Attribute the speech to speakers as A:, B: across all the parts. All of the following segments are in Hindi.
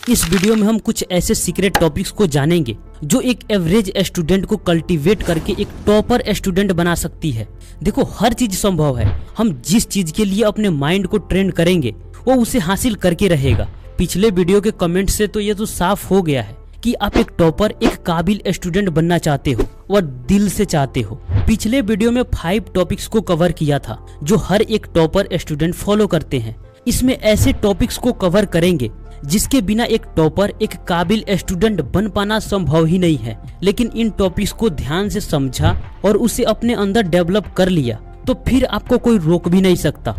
A: इस वीडियो में हम कुछ ऐसे सीक्रेट टॉपिक्स को जानेंगे जो एक एवरेज स्टूडेंट को कल्टीवेट करके एक टॉपर स्टूडेंट बना सकती है। देखो, हर चीज संभव है। हम जिस चीज के लिए अपने माइंड को ट्रेन करेंगे वो उसे हासिल करके रहेगा। पिछले वीडियो के कमेंट से तो ये तो साफ हो गया है कि आप एक टॉपर, एक काबिल स्टूडेंट बनना चाहते हो और दिल से चाहते हो। पिछले वीडियो में 5 टॉपिक्स को कवर किया था जो हर एक टॉपर स्टूडेंट फॉलो करते हैं। इसमें ऐसे टॉपिक्स को कवर करेंगे जिसके बिना एक टॉपर, एक काबिल स्टूडेंट बन पाना संभव ही नहीं है। लेकिन इन टॉपिक्स को ध्यान से समझा और उसे अपने अंदर डेवलप कर लिया तो फिर आपको कोई रोक भी नहीं सकता।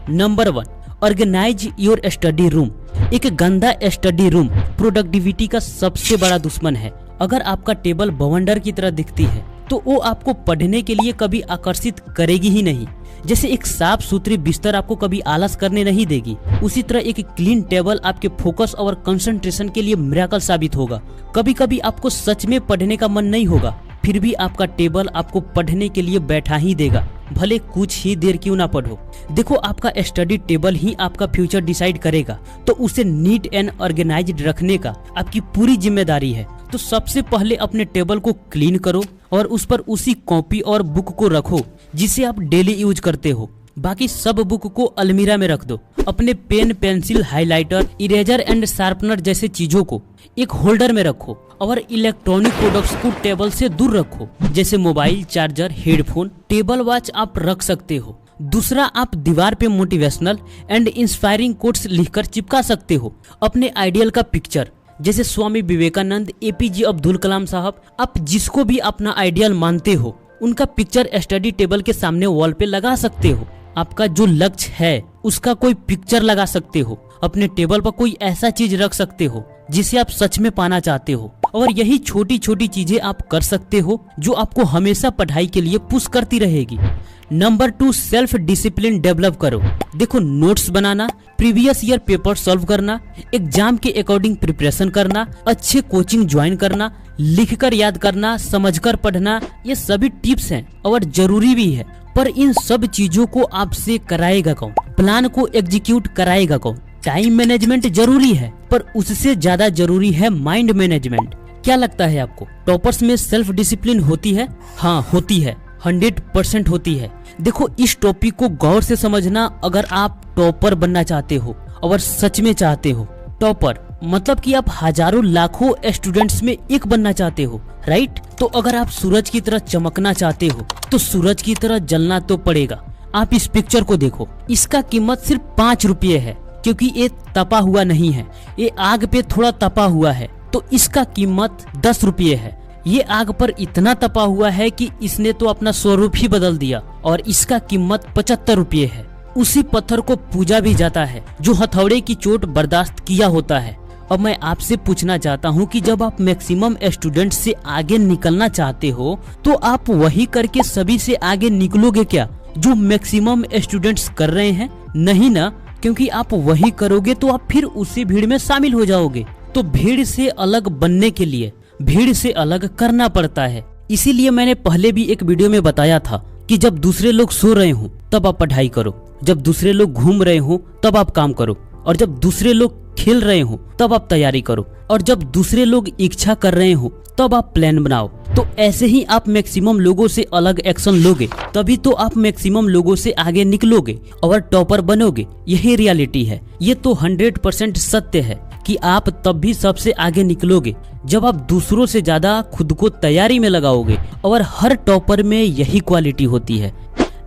A: Number 1, organise your study room. एक गंदा स्टडी रूम प्रोडक्टिविटी का सबसे बड़ा दुश्मन है। अगर आपका टेबल बवंडर की तरह दिखती है तो वो आपको पढ़ने के लिए कभी आकर्षित करेगी ही नहीं। जैसे एक साफ सुथरी बिस्तर आपको कभी आलस करने नहीं देगी, उसी तरह एक क्लीन टेबल आपके फोकस और कंसंट्रेशन के लिए मिरेकल साबित होगा। कभी कभी आपको सच में पढ़ने का मन नहीं होगा, फिर भी आपका टेबल आपको पढ़ने के लिए बैठा ही देगा, भले कुछ ही देर क्यों ना पढ़ो। देखो, आपका स्टडी टेबल ही आपका फ्यूचर डिसाइड करेगा, तो उसे नीट एंड ऑर्गेनाइज्ड रखने का आपकी पूरी जिम्मेदारी है। तो सबसे पहले अपने टेबल को क्लीन करो और उस पर उसी कॉपी और बुक को रखो जिसे आप डेली यूज करते हो। बाकी सब बुक को अलमीरा में रख दो। अपने pen, pencil, highlighter, eraser and sharpener जैसे चीजों को एक होल्डर में रखो और इलेक्ट्रॉनिक प्रोडक्ट्स को टेबल से दूर रखो, जैसे mobile, charger, headphone, table watch आप रख सकते हो। दूसरा, आप दीवार पे मोटिवेशनल एंड इंस्पायरिंग कोट्स लिखकर चिपका सकते हो। अपने आइडियल का पिक्चर, जैसे स्वामी विवेकानंद, एपीजे अब्दुल कलाम साहब, आप जिसको भी अपना आइडियल मानते हो उनका पिक्चर स्टडी टेबल के सामने वॉल पे लगा सकते हो। आपका जो लक्ष्य है उसका कोई पिक्चर लगा सकते हो। अपने टेबल पर कोई ऐसा चीज रख सकते हो जिसे आप सच में पाना चाहते हो। और यही छोटी छोटी चीजें आप कर सकते हो जो आपको हमेशा पढ़ाई के लिए पुश करती रहेगी। नंबर 2, सेल्फ डिसिप्लिन डेवलप करो। देखो, नोट्स बनाना, प्रीवियस ईयर पेपर सॉल्व करना, एग्जाम के अकॉर्डिंग प्रिपरेशन करना, अच्छे कोचिंग ज्वाइन करना, लिखकर याद करना, समझकर पढ़ना, ये सभी टिप्स हैं और जरूरी भी है। पर इन सब चीजों को आपसे कराएगा कौन? प्लान को एग्जीक्यूट कराएगा कौन? टाइम मैनेजमेंट जरूरी है, पर उससे ज्यादा जरूरी है माइंड मैनेजमेंट। क्या लगता है आपको, टॉपर्स में सेल्फ डिसिप्लिन होती है? हाँ, होती है, 100% होती है। देखो, इस टॉपिक को गौर से समझना अगर आप टॉपर बनना चाहते हो और सच में चाहते हो। टॉपर मतलब कि आप हजारों लाखों स्टूडेंट्स में एक बनना चाहते हो, राइट? तो अगर आप सूरज की तरह चमकना चाहते हो तो सूरज की तरह जलना तो पड़ेगा। आप इस पिक्चर को देखो, इसका कीमत सिर्फ 5 रुपये है, क्योंकि ये तपा हुआ नहीं है, ये आग पे थोड़ा तपा हुआ है, तो इसका कीमत 10 रुपये है। ये आग पर इतना तपा हुआ है कि इसने तो अपना स्वरूप ही बदल दिया और इसका कीमत 75 रुपये है। उसी पत्थर को पूजा भी जाता है जो हथौड़े की चोट बर्दाश्त किया होता है। अब मैं आपसे पूछना चाहता हूँ कि जब आप मैक्सिमम स्टूडेंट से आगे निकलना चाहते हो तो आप वही करके सभी से आगे निकलोगे क्या जो मैक्सिमम स्टूडेंट्स कर रहे हैं? नहीं ना, क्योंकि आप वही करोगे तो आप फिर उसी भीड़ में शामिल हो जाओगे। तो भीड़ से अलग बनने के लिए भीड़ से अलग करना पड़ता है। इसीलिए मैंने पहले भी एक वीडियो में बताया था कि जब दूसरे लोग सो रहे हो तब आप पढ़ाई करो, जब दूसरे लोग घूम रहे हो तब आप काम करो, और जब दूसरे लोग खेल रहे हो तब आप तैयारी करो, और जब दूसरे लोग इच्छा कर रहे हो तब आप प्लान बनाओ। तो ऐसे ही आप मैक्सिमम लोगों से अलग एक्शन लोगे, तभी तो आप मैक्सिमम लोगों से आगे निकलोगे और टॉपर बनोगे। यही रियलिटी है। ये तो 100% सत्य है कि आप तब भी सबसे आगे निकलोगे जब आप दूसरों से ज्यादा खुद को तैयारी में लगाओगे, और हर टॉपर में यही क्वालिटी होती है।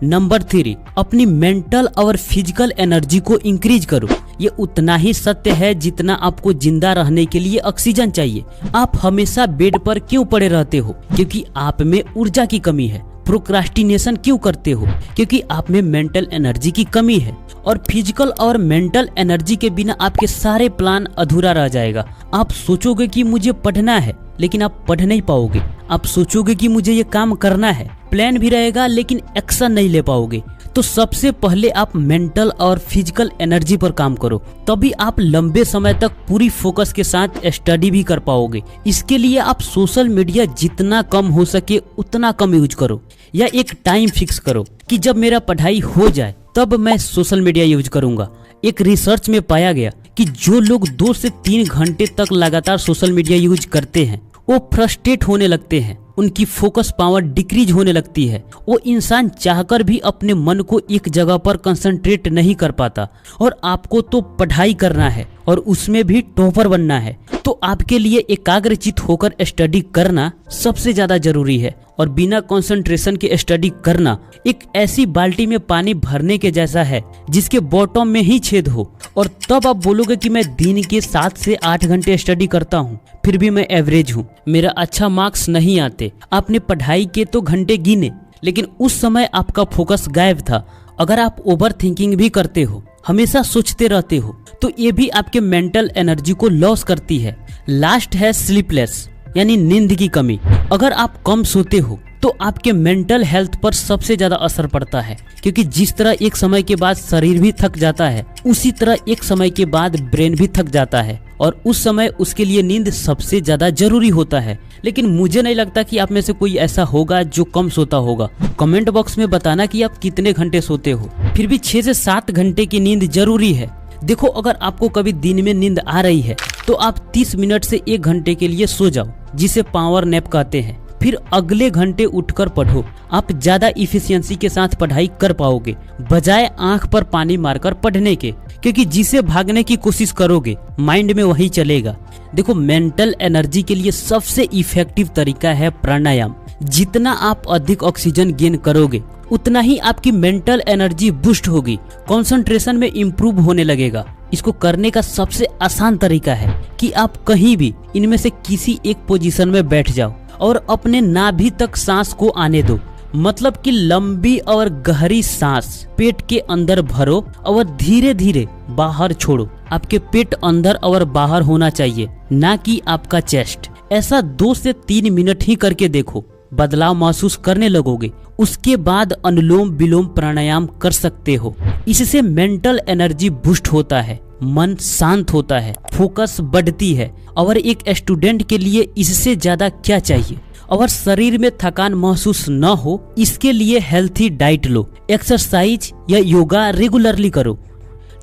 A: नंबर 3, अपनी मेंटल और फिजिकल एनर्जी को इंक्रीज करो। ये उतना ही सत्य है जितना आपको जिंदा रहने के लिए ऑक्सीजन चाहिए। आप हमेशा बेड पर क्यों पड़े रहते हो? क्योंकि आप में ऊर्जा की कमी है। प्रोक्रास्टिनेशन क्यों करते हो? क्योंकि आप में मेंटल एनर्जी की कमी है। और फिजिकल और मेंटल एनर्जी के बिना आपके सारे प्लान अधूरा रह जाएगा। आप सोचोगे कि मुझे पढ़ना है, लेकिन आप पढ़ नहीं पाओगे। आप सोचोगे कि मुझे ये काम करना है, प्लान भी रहेगा लेकिन एक्शन नहीं ले पाओगे। तो सबसे पहले आप मेंटल और फिजिकल एनर्जी पर काम करो, तभी आप लंबे समय तक पूरी फोकस के साथ स्टडी भी कर पाओगे। इसके लिए आप सोशल मीडिया जितना कम हो सके उतना कम यूज करो, या एक टाइम फिक्स करो कि जब मेरा पढ़ाई हो जाए तब मैं सोशल मीडिया यूज करूंगा। एक रिसर्च में पाया गया कि जो लोग 2 से 3 घंटे तक लगातार सोशल मीडिया यूज करते हैं वो फ्रस्ट्रेट होने लगते हैं, उनकी फोकस पावर डिक्रीज होने लगती है। वो इंसान चाहकर भी अपने मन को एक जगह पर कंसंट्रेट नहीं कर पाता। और आपको तो पढ़ाई करना है और उसमें भी टॉपर बनना है, तो आपके लिए एकाग्रचित होकर स्टडी करना सबसे ज्यादा जरूरी है। और बिना कंसंट्रेशन के स्टडी करना एक ऐसी बाल्टी में पानी भरने के जैसा है जिसके बॉटम में ही छेद हो। और तब आप बोलोगे कि मैं दिन के 7 से 8 घंटे स्टडी करता हूँ, फिर भी मैं एवरेज हूँ, मेरा अच्छा मार्क्स नहीं आते। आपने पढ़ाई के तो घंटे गिने, लेकिन उस समय आपका फोकस गायब था। अगर आप ओवर थिंकिंग भी करते हो, हमेशा सोचते रहते हो, तो ये भी आपके मेंटल एनर्जी को लॉस करती है। लास्ट है स्लीपलेस, यानी नींद की कमी। अगर आप कम सोते हो तो आपके मेंटल हेल्थ पर सबसे ज्यादा असर पड़ता है, क्योंकि जिस तरह एक समय के बाद शरीर भी थक जाता है, उसी तरह एक समय के बाद ब्रेन भी थक जाता है, और उस समय उसके लिए नींद सबसे ज्यादा जरूरी होता है। लेकिन मुझे नहीं लगता कि आप में से कोई ऐसा होगा जो कम सोता होगा। कमेंट बॉक्स में बताना कि आप कितने घंटे सोते हो। फिर भी 6 से 7 घंटे की नींद जरूरी है। देखो, अगर आपको कभी दिन में नींद आ रही है तो आप 30 मिनट से 1 घंटे के लिए सो जाओ, जिसे पावर नैप कहते हैं। फिर अगले घंटे उठकर पढ़ो। आप ज्यादा इफिशियंसी के साथ पढ़ाई कर पाओगे, बजाय आंख पर पानी मारकर पढ़ने के, क्योंकि जिसे भागने की कोशिश करोगे माइंड में वही चलेगा। देखो, मेंटल एनर्जी के लिए सबसे इफेक्टिव तरीका है प्राणायाम। जितना आप अधिक ऑक्सीजन गेन करोगे उतना ही आपकी मेंटल एनर्जी बूस्ट होगी, कंसंट्रेशन में इम्प्रूव होने लगेगा। इसको करने का सबसे आसान तरीका है कि आप कहीं भी इनमें से किसी एक पोजीशन में बैठ जाओ और अपने नाभि तक सांस को आने दो। मतलब कि लंबी और गहरी सांस पेट के अंदर भरो और धीरे धीरे बाहर छोड़ो। आपके पेट अंदर और बाहर होना चाहिए, ना कि आपका चेस्ट। ऐसा 2 से 3 मिनट ही करके देखो, बदलाव महसूस करने लगोगे। उसके बाद अनुलोम विलोम प्राणायाम कर सकते हो। इससे मेंटल एनर्जी बूस्ट होता है, मन शांत होता है, फोकस बढ़ती है। और एक स्टूडेंट के लिए इससे ज्यादा क्या चाहिए। और शरीर में थकान महसूस न हो, इसके लिए हेल्थी डाइट लो, एक्सरसाइज या योगा रेगुलरली करो।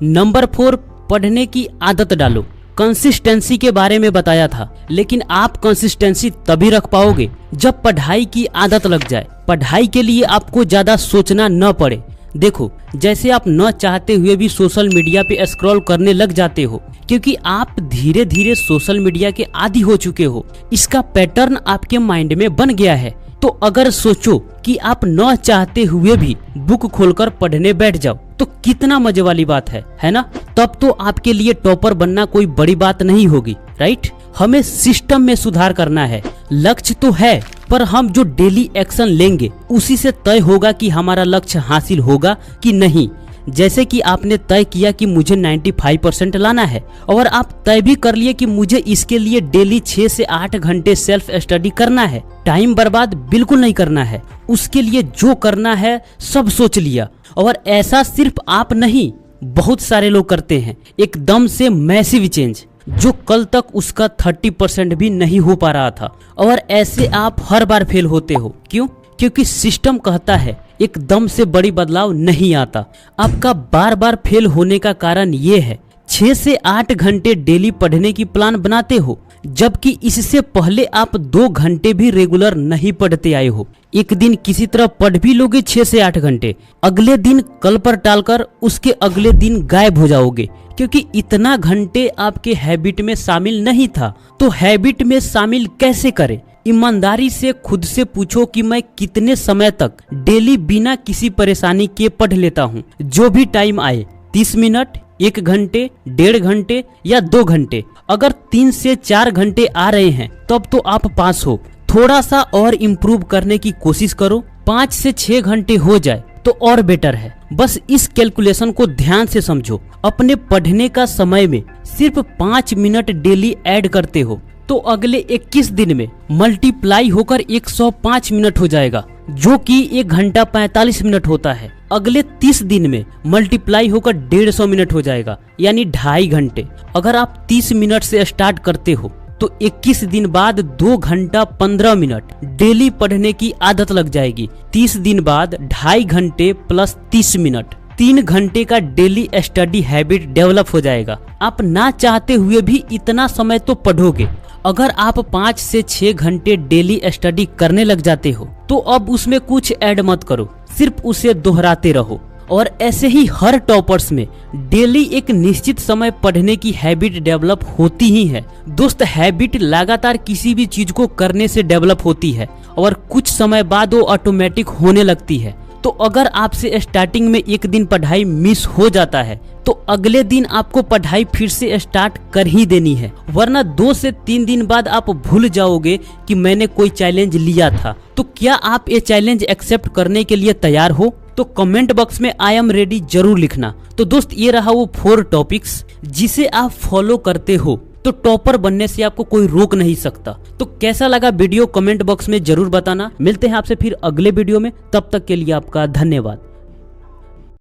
A: नंबर 4, पढ़ने की आदत डालो। कंसिस्टेंसी के बारे में बताया था, लेकिन आप कंसिस्टेंसी तभी रख पाओगे जब पढ़ाई की आदत लग जाए। पढ़ाई के लिए आपको ज्यादा सोचना न पड़े। देखो, जैसे आप न चाहते हुए भी सोशल मीडिया पे स्क्रॉल करने लग जाते हो, क्योंकि आप धीरे धीरे सोशल मीडिया के आदी हो चुके हो। इसका पैटर्न आपके माइंड में बन गया है। तो अगर सोचो कि आप न चाहते हुए भी बुक खोलकर पढ़ने बैठ जाओ, तो कितना मजे वाली बात है ना। तब तो आपके लिए टॉपर बनना कोई बड़ी बात नहीं होगी, राइट। हमें सिस्टम में सुधार करना है। लक्ष्य तो है, पर हम जो डेली एक्शन लेंगे उसी से तय होगा कि हमारा लक्ष्य हासिल होगा कि नहीं। जैसे कि आपने तय किया कि मुझे 95% लाना है, और आप तय भी कर लिए कि मुझे इसके लिए डेली 6 से 8 घंटे सेल्फ स्टडी करना है। टाइम बर्बाद बिल्कुल नहीं करना है। उसके लिए जो करना है सब सोच लिया। और ऐसा सिर्फ आप नहीं, बहुत सारे लोग करते हैं। एकदम से मैसिव चेंज, जो कल तक उसका 30% भी नहीं हो पा रहा था। और ऐसे आप हर बार फेल होते हो। क्यों? क्योंकि सिस्टम कहता है एकदम से बड़ी बदलाव नहीं आता। आपका बार बार फेल होने का कारण ये है, 6 से 8 घंटे डेली पढ़ने की प्लान बनाते हो, जबकि इससे पहले आप 2 घंटे भी रेगुलर नहीं पढ़ते आए हो। एक दिन किसी तरह पढ़ भी लोगे 6 से 8 घंटे, अगले दिन कल पर टालकर उसके अगले दिन गायब हो जाओगे, क्योंकि इतना घंटे आपके हैबिट में शामिल नहीं था। तो हैबिट में शामिल कैसे करें? ईमानदारी से खुद से पूछो कि मैं कितने समय तक डेली बिना किसी परेशानी के पढ़ लेता हूँ। जो भी टाइम आए, 30 मिनट, 1 घंटे, 1.5 घंटे या 2 घंटे। अगर 3 से 4 घंटे आ रहे हैं तब तो आप पास हो। थोड़ा सा और इम्प्रूव करने की कोशिश करो। 5 से 6 घंटे हो जाए तो और बेटर है। बस इस कैलकुलेशन को ध्यान से समझो। अपने पढ़ने का समय में सिर्फ 5 मिनट डेली ऐड करते हो तो अगले 21 दिन में मल्टीप्लाई होकर 105 मिनट हो जाएगा, जो कि 1 घंटा 45 मिनट होता है। अगले 30 दिन में मल्टीप्लाई होकर 150 मिनट हो जाएगा, यानी 2.5 घंटे। अगर आप 30 मिनट से स्टार्ट करते हो तो 21 दिन बाद 2 घंटा 15 मिनट डेली पढ़ने की आदत लग जाएगी। 30 दिन बाद 2.5 घंटे प्लस 30 मिनट, 3 घंटे का डेली स्टडी हैबिट डेवलप हो जाएगा। आप ना चाहते हुए भी इतना समय तो पढ़ोगे। अगर आप 5 से 6 घंटे डेली स्टडी करने लग जाते हो तो अब उसमें कुछ ऐड मत करो, सिर्फ उसे दोहराते रहो। और ऐसे ही हर टॉपर्स में डेली एक निश्चित समय पढ़ने की हैबिट डेवलप होती ही है। दोस्त, हैबिट लगातार किसी भी चीज को करने से डेवलप होती है और कुछ समय बाद वो ऑटोमेटिक होने लगती है। तो अगर आपसे स्टार्टिंग में एक दिन पढ़ाई मिस हो जाता है तो अगले दिन आपको पढ़ाई फिर से स्टार्ट कर ही देनी है, वरना 2 से 3 दिन बाद आप भूल जाओगे कि मैंने कोई चैलेंज लिया था। तो क्या आप ये चैलेंज एक्सेप्ट करने के लिए तैयार हो? तो कमेंट बॉक्स में आई एम रेडी जरूर लिखना। तो दोस्त, ये रहा वो 4 टॉपिक्स जिसे आप फॉलो करते हो तो टॉपर बनने से आपको कोई रोक नहीं सकता। तो कैसा लगा वीडियो कमेंट बॉक्स में जरूर बताना। मिलते हैं आपसे फिर अगले वीडियो में, तब तक के लिए आपका धन्यवाद।